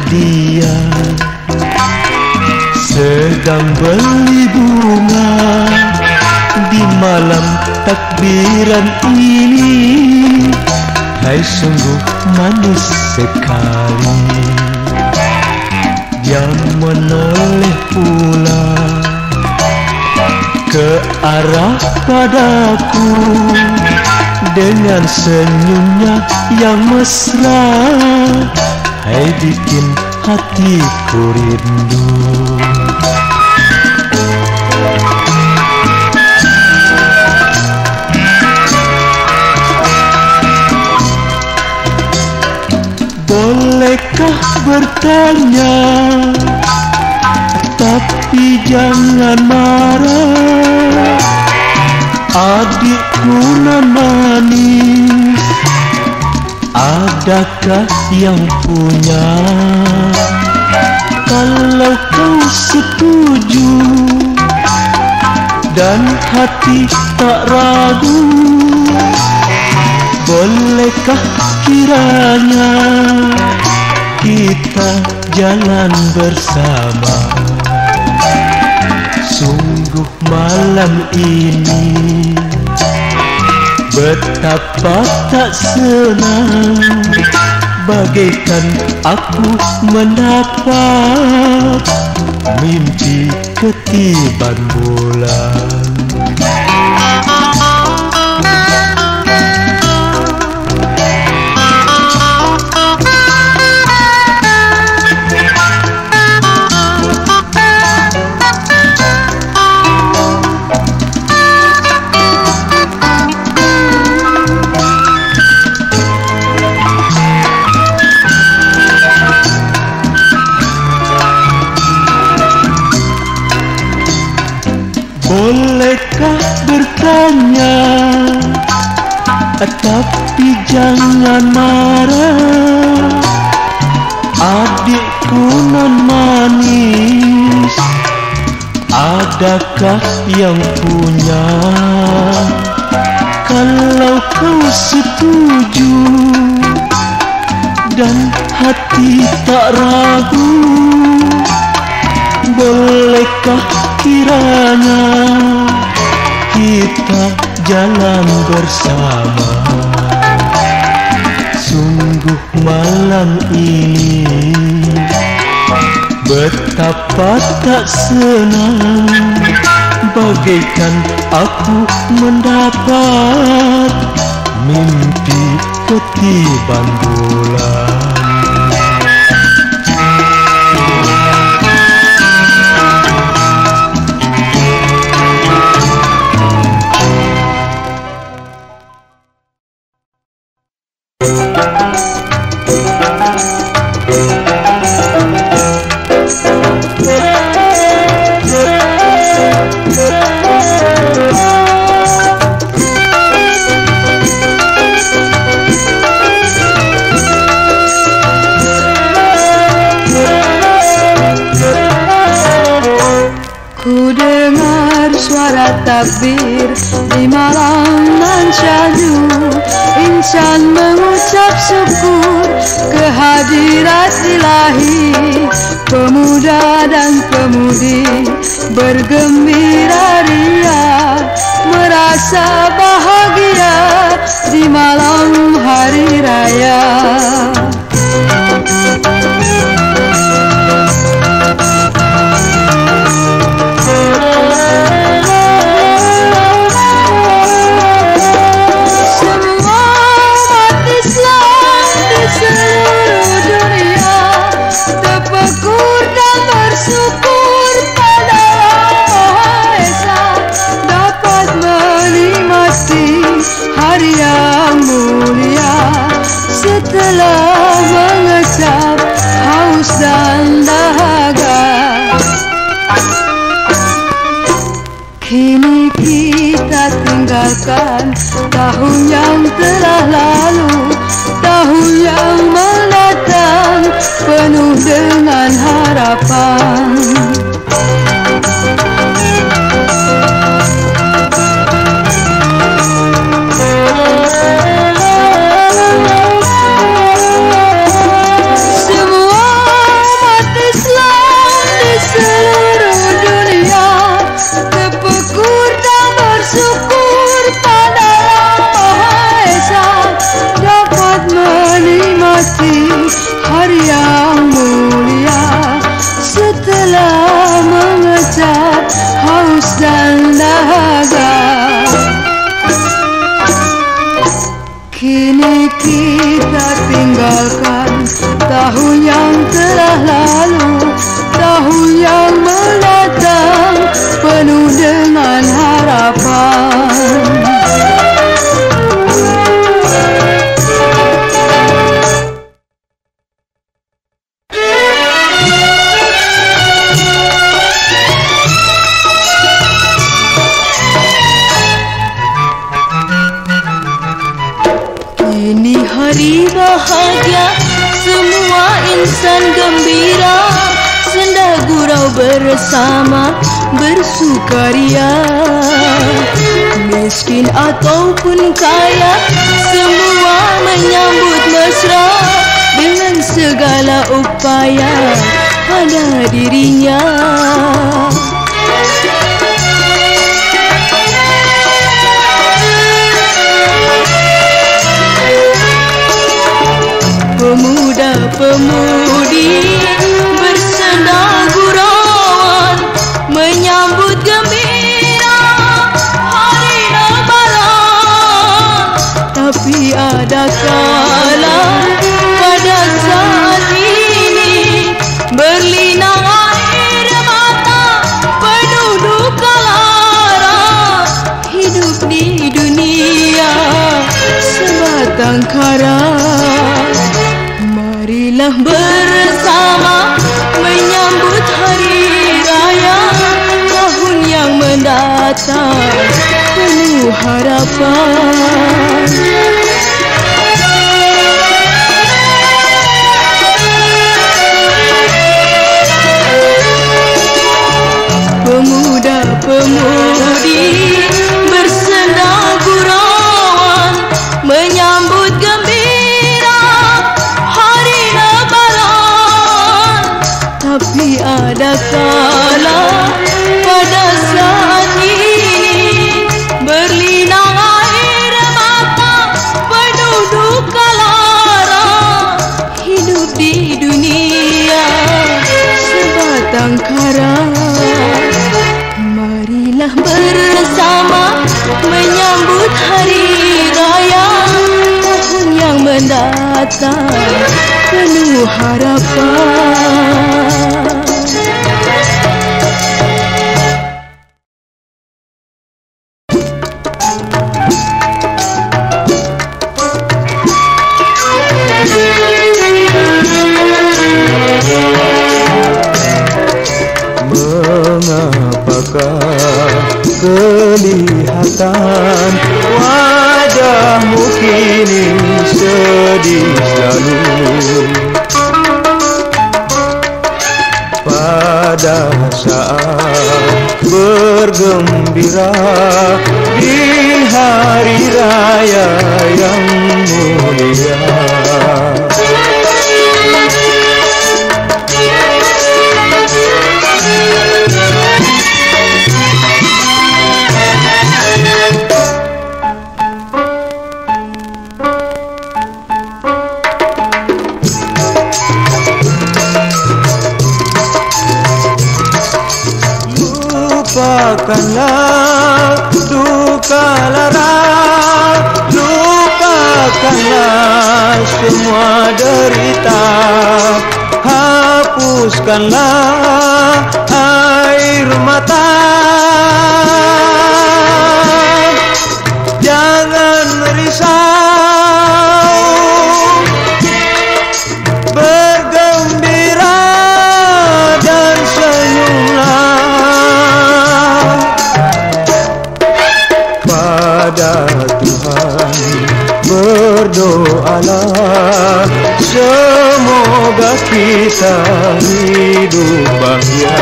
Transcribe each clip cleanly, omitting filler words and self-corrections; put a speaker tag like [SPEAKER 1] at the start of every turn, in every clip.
[SPEAKER 1] dia sedang beli bunga di malam takbiran ini. Hai, sungguh manis sekali. Dia menoleh pula ke arah padaku dengan senyumnya yang mesra. Hai, bikin hatiku rindu. Bolehkah bertanya, tapi jangan marah. Adikku nan manis, adakah yang punya? Kalau kau setuju dan hati tak ragu, bolehkah kiranya kita jalan bersama? Sungguh malam ini betapa tak senang, bagaikan aku mendapat mimpi ketiban bulan. Bolehkah bertanya, tapi jangan marah. Adikku nan manis, adakah yang punya? Kalau kau setuju dan hati tak ragu, bolehkah kiranya kita jalan bersama? Sungguh malam ini betapa tak senang, bagaikan aku mendapat mimpi ketiban bulan.
[SPEAKER 2] Ku dengar suara takbir di malam nan syahdu, insan mengucap syukur kehadirat ilahi. Pemuda dan pemudi bergembira ria, merasa bahagia di malam hari raya. Hari yang mulia setelah mengecap haus dan dahaga. Kini kita tinggalkan tahun yang telah lalu, tahun yang mendatang penuh dengan harapan. Semua insan gembira, senda gurau bersama bersukaria. Miskin ataupun kaya, semua menyambut mesra dengan segala upaya pada dirinya. Pemuda-pemudi bersenda gurauan menyambut gembira hari Lebaran. Tapi ada kala pada saat ini berlinang air mata penuh duka lara. Hidup di dunia sebatang kara. Marilah bersama menyambut hari raya tahun yang mendatang penuh harapan. Pemuda-pemudi bersenda gurauan menyambut gembira hari Lebaran. Tapi ada kala pada saat ini berlinang air mata penuh duka lara. Hidup di dunia sebatang kara. Marilah bersama menyambut hari raya tahun yang mendatang penuh harapan.
[SPEAKER 1] Kelihatan wajahmu kini sedih selalu. Pada saat bergembira di hari raya yang mulia. Lupakanlah duka lara, lupakanlah semua derita, hapuskanlah air mata. Jangan risau, bergembira dan senyumlah. Pada Tuhan berdoalah, semoga kita hidup bahagia.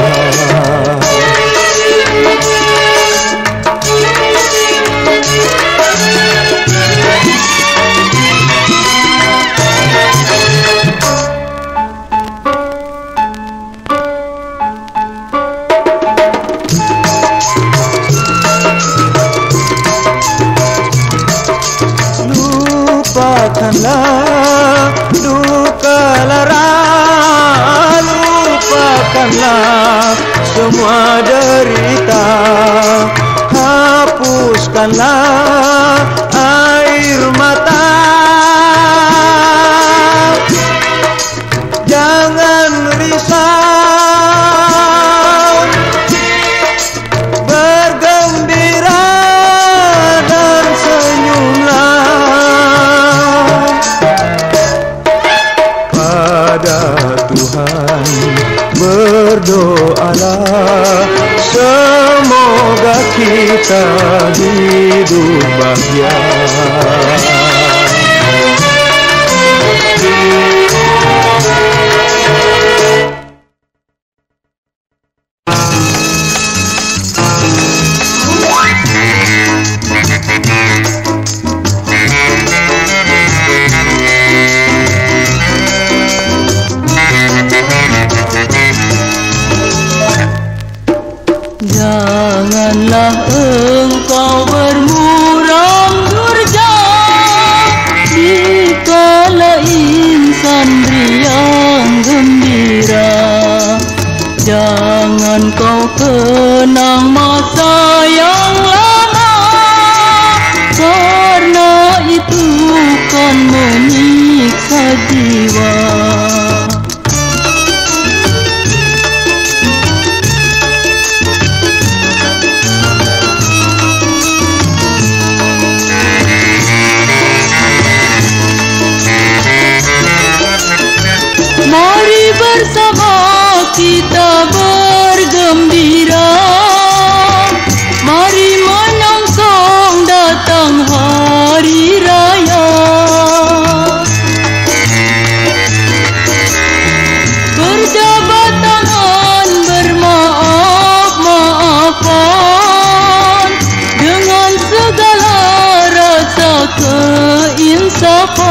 [SPEAKER 1] Lupakanlah duka lara, lupakanlah semua derita, hapuskanlah air mata. Jangan risau, bergembira dan senyumlah. Pada Tuhan berdoalah, semoga kita hidup bahagia.
[SPEAKER 2] Telah engkau bermuram durja di kala insan riang gembira. Jangan kau kenang masa yang lama, karena itu kan menyiksa jiwa. Mari bersama kita bergembira, mari menyongsong datang hari raya. Berjabat tangan bermaaf-maafan dengan segala rasa keinsafan.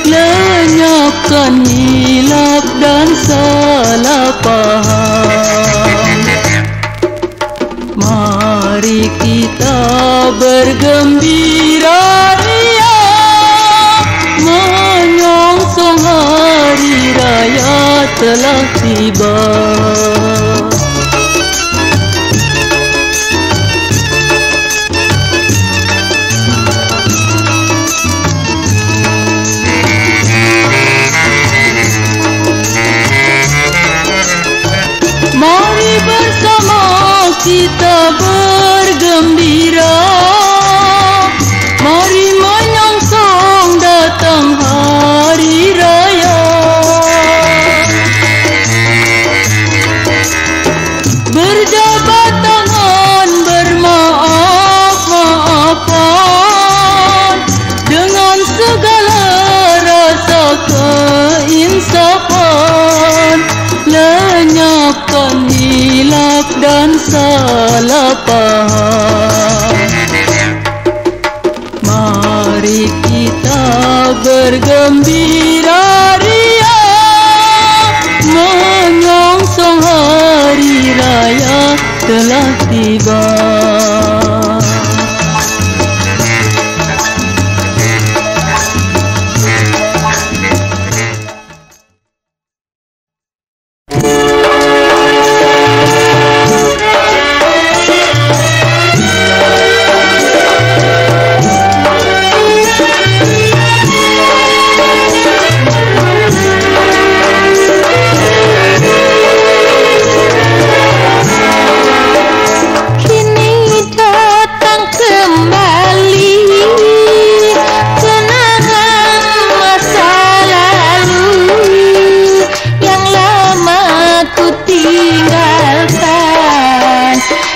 [SPEAKER 2] Lenyapkan hilaf dan salah paham. Mari kita bergembira ria, menyongsong hari raya telah tiba. Mari bersama kita bergembira, mari menyongsong datang hari raya. Berjabat tangan bermaaf-maafan dengan segala rasa keinsafan. Lenyapkan hilaf dan salah paham. Mari kita bergembira ria, menyongsong hari raya telah tiba.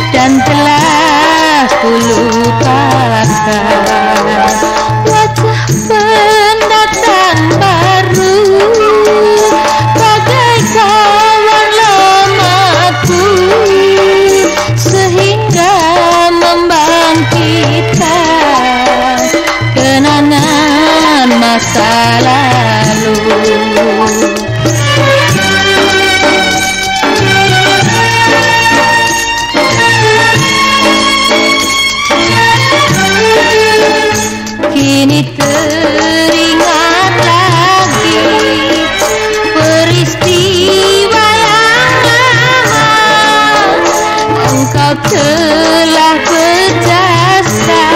[SPEAKER 2] Dan telah kulupakan wajah pendatang baru, bagai kawan lamaku, sehingga membangkitkan kenangan masa lalu. Kini teringat lagi peristiwa yang lama. Engkau telah berjasa,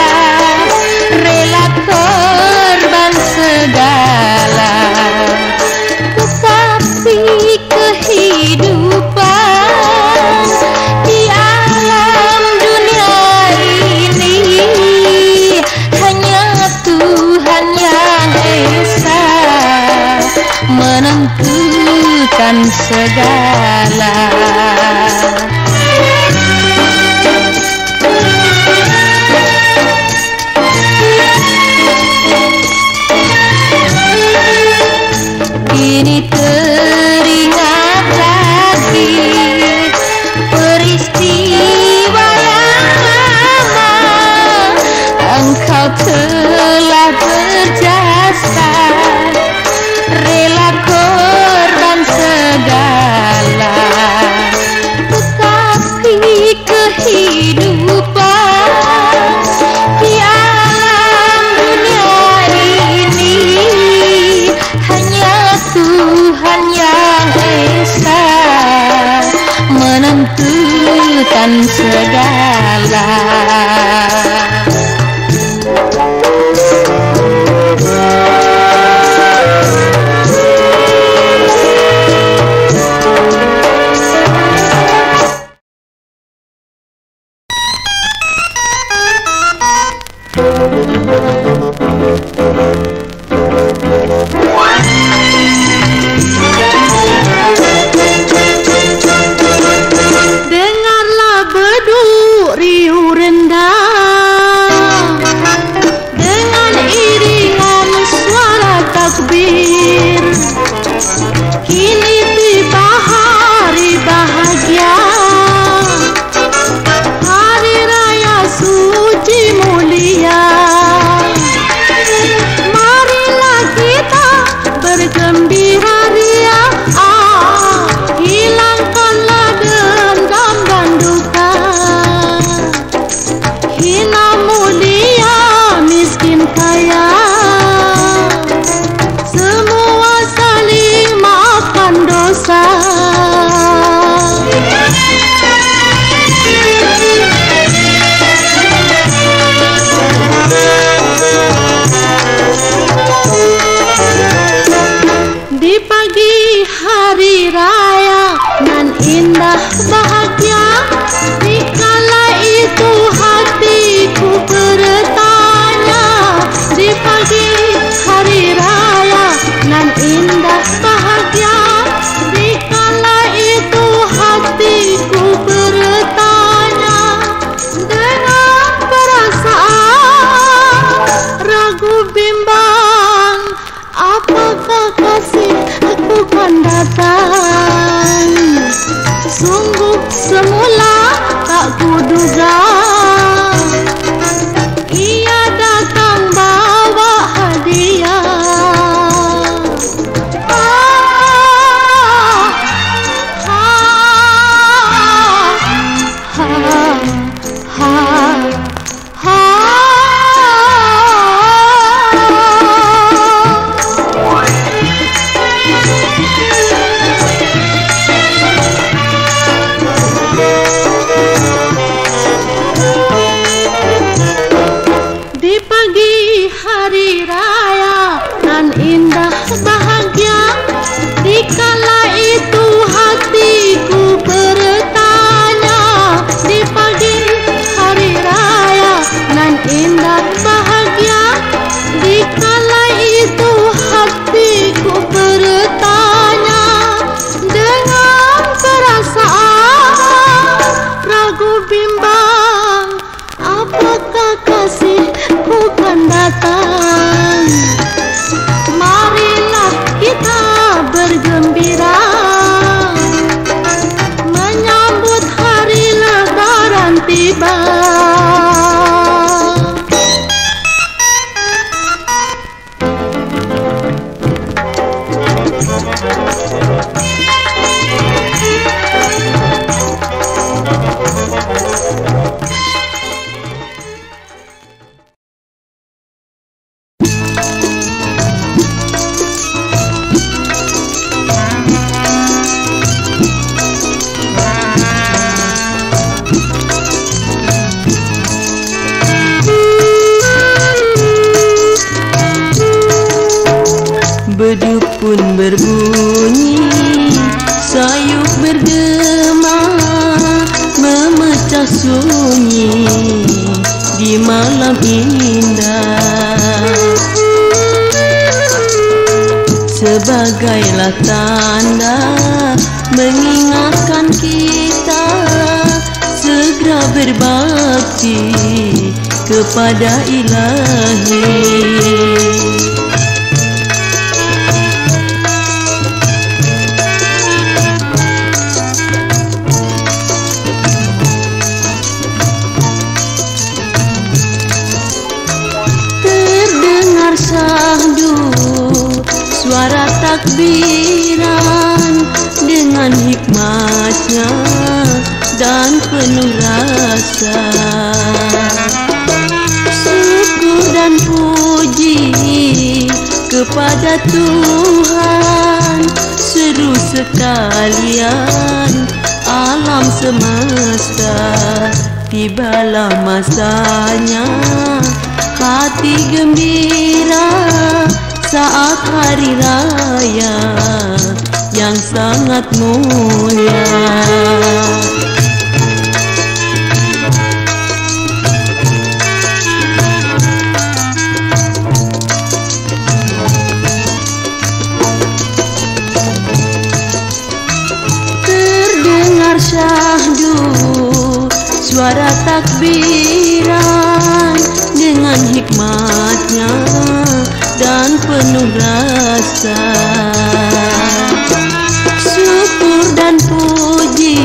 [SPEAKER 2] rela korban segala. Tetapi kehidupan di alam dunia ini hanya Tuhan yang esa menentukan segala. Kini teringat lagi peristiwa yang lama. Engkau telah berjasa, rela korban segala. akan segala.
[SPEAKER 3] Dengarlah beduk riuh rendah dengan iringan suara takbir. Kini tiba hari bahagia, hari raya suci mulia. Marilah kita bergembira ria, hilangkanlah dendam dan duka. Hina mulia miskin kaya, semua saling maafkan dosa. Di pagi hari raya nan indah bahagia, dikala itu hatiku bertanya. Di pagi hari raya nan indah bahagia, dikala itu hatiku bertanya. Dengan perasaan ragu bimbang, apakah kasih aku kan datang? Sungguh semula tak kuduga, ia datang bawa hadiah. Di pagi hari raya nan indah bahagia, dikala itu hatiku bertanya. Di pagi hari raya nan indah bahagia, dikala itu hatiku bertanya. Dengan perasaan ragu bimbang, apakah kasihku kan datang? Marilah kita bergembira, menyambut hari lebaran tiba.
[SPEAKER 4] Beduk pun berbunyi, sayup bergema, memecah sunyi di malam indah. Sebagailah tanda mengingatkan kita segera berbakti kepada Ilahi. Syahdu suara takbiran dengan hikmatnya dan penuh rasa. Syukur dan puji kepada Tuhan, seru sekalian alam semesta. Tibalah masanya hati gembira saat hari raya yang sangat mulia. Terdengar syahdu suara takbiran dengan hikmatnya dan penuh rasa. Syukur dan puji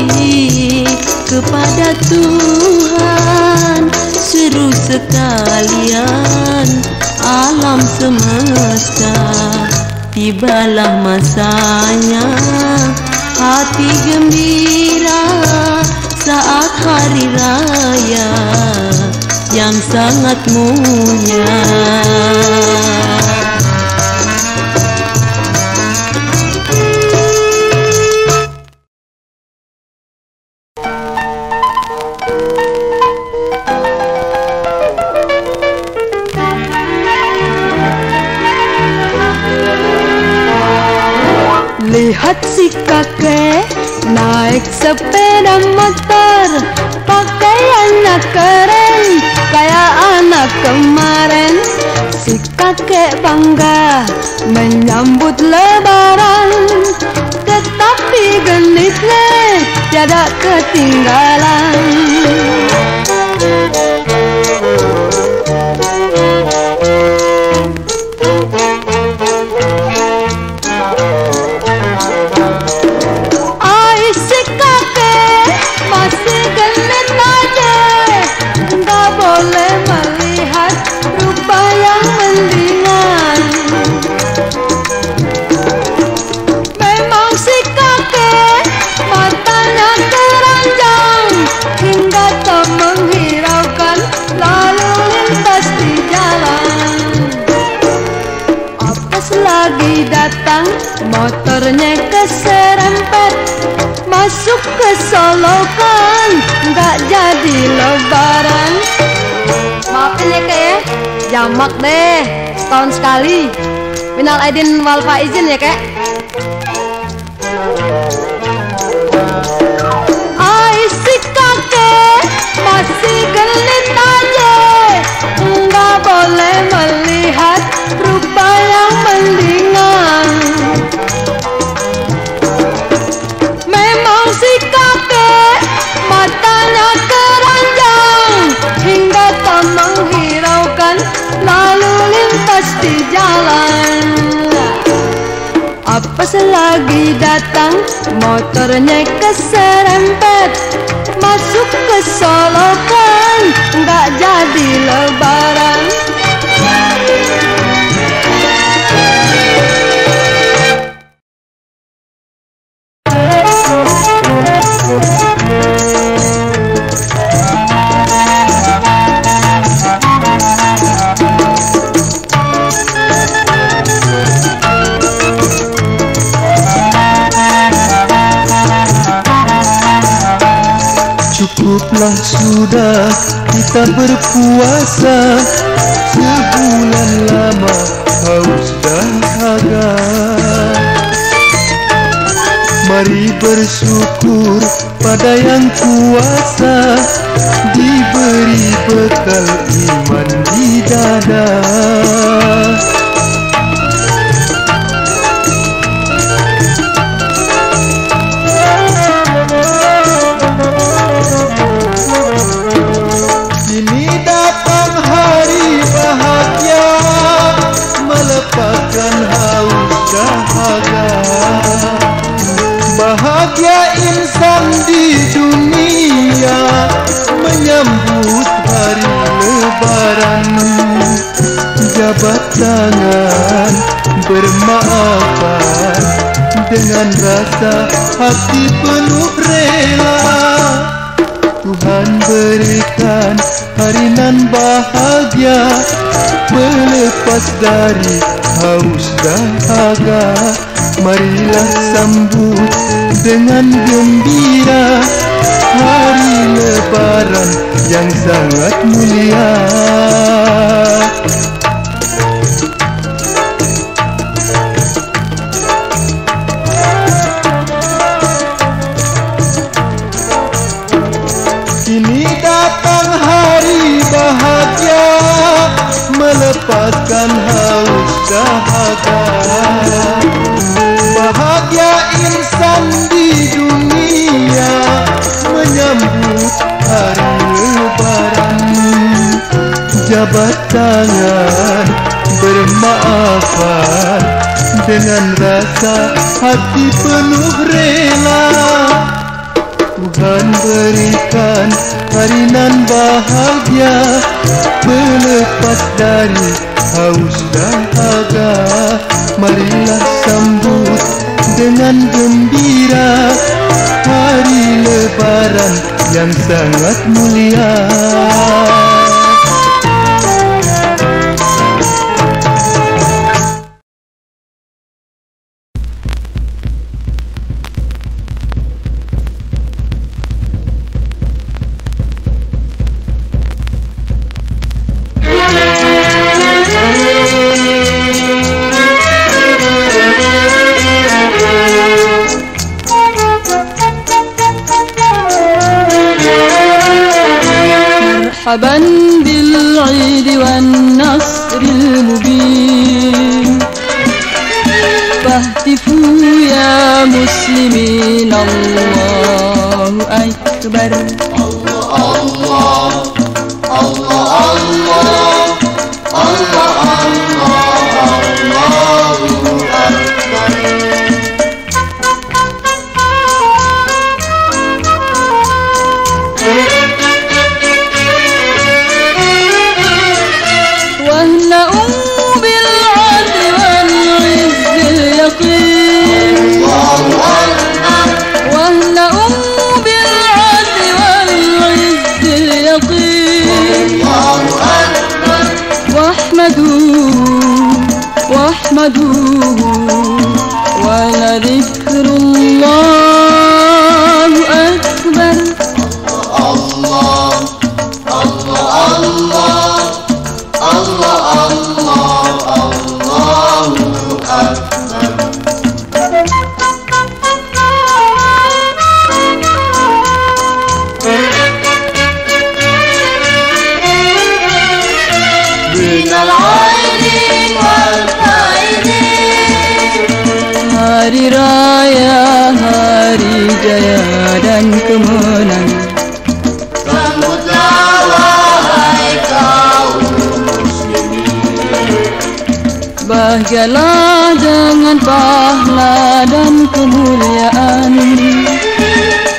[SPEAKER 4] kepada Tuhan, seru sekalian alam semesta. Tibalah masanya hati gembira saat hari raya yang sangat mulia.
[SPEAKER 3] Lihat si kakek naik sepeda motor, pakaiannya keren kayak anak kemarin. Si kakek bangga menyambut lebaran, tetapi genitnya tiada ketinggalan. Motornya keserempet masuk ke solokan, nggak jadi lebaran. Maafin ya kek ya, jamak deh setahun sekali. Minal aidin wal faizin ya kek. Ai si kakek masih gelit aja, nggak boleh melihat rupa yang mendingan. Si kakek matanya keranjang hingga tak menghiraukan lalu lintas di jalan. Apa selagi datang motornya keserempet masuk ke solokan, nggak jadi lebaran.
[SPEAKER 1] Cukuplah sudah kita berpuasa, sebulan lama haus dahaga. Mari bersyukur pada yang kuasa, diberi bekal iman di dada. Melepaskan haus dahaga, bahagia insan di dunia menyambut hari lebaran. Jabat tangan bermaafan dengan rasa hati penuh rela. Tuhan Tuhan berikan hari nan bahagia, melepas dari haus dahaga. Marilah sambut dengan gembira hari Lebaran yang sangat mulia. Kini datang hari bahagia, melepaskan haus dahaga. Bahagia insan di dunia menyambut hari Lebaran. Jabat tangan bermaafan dengan rasa hati penuh rela. Tuhan berikan hari nan bahagia, melepas dari haus dahaga. Marilah sambut dengan gembira hari Lebaran yang sangat mulia.
[SPEAKER 4] مرحبا بالعيد والنصر المبين، فاهتفوا يا مسلمين الله أكبر. الله الله الله الله الله الله أكبر. واحمدوه ولذكر الله أكبر. الله الله الله الله الله أكبر. Hari raya, hari jaya dan kemenangan, sambutlah wahai kaum muslimin. Bahagialah dengan pahala dan kemuliaan,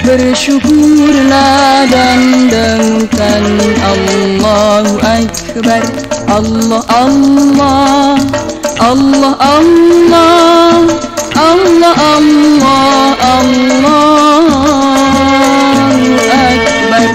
[SPEAKER 4] bersyukurlah dan dengkan Allahu Akbar. Allah Allah Allah Allah Allah Allah Allahu Akbar.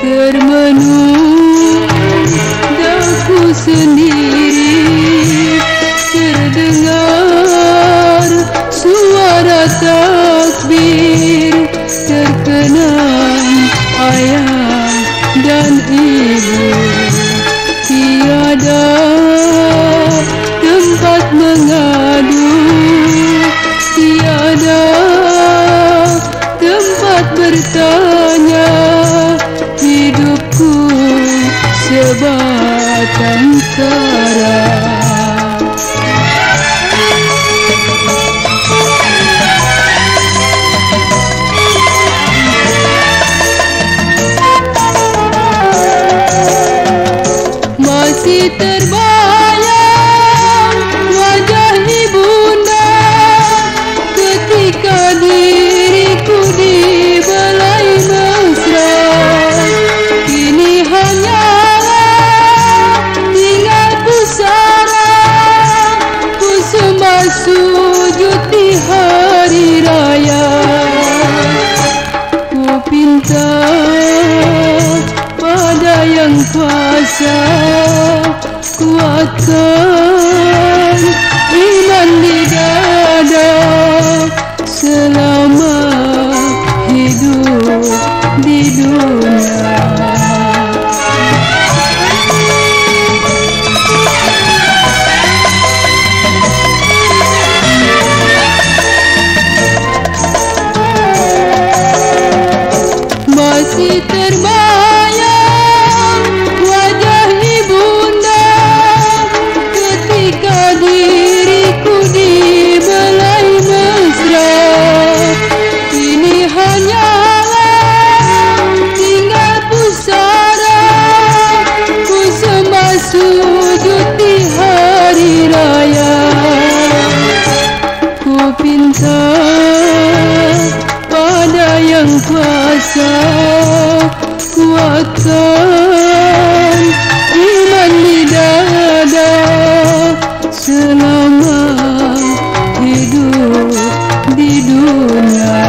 [SPEAKER 4] Termenung daku sendiri, terdengar suara takbir, terkenang ayah dan ibu. Tiada tempat mengadu, tiada tempat bertanya. Hidupku sebatang kara. Masih terbayang kuasa, kuatkan iman di dada selama hidup di dunia. Masih terbayang wajah ibunda ketika diriku dibelai mesra. Ini hanyalah tinggal pusara, ku sembah sujud di hari raya. Ku pinta pada yang kuasa, kuatkan iman di dada selama hidup di dunia.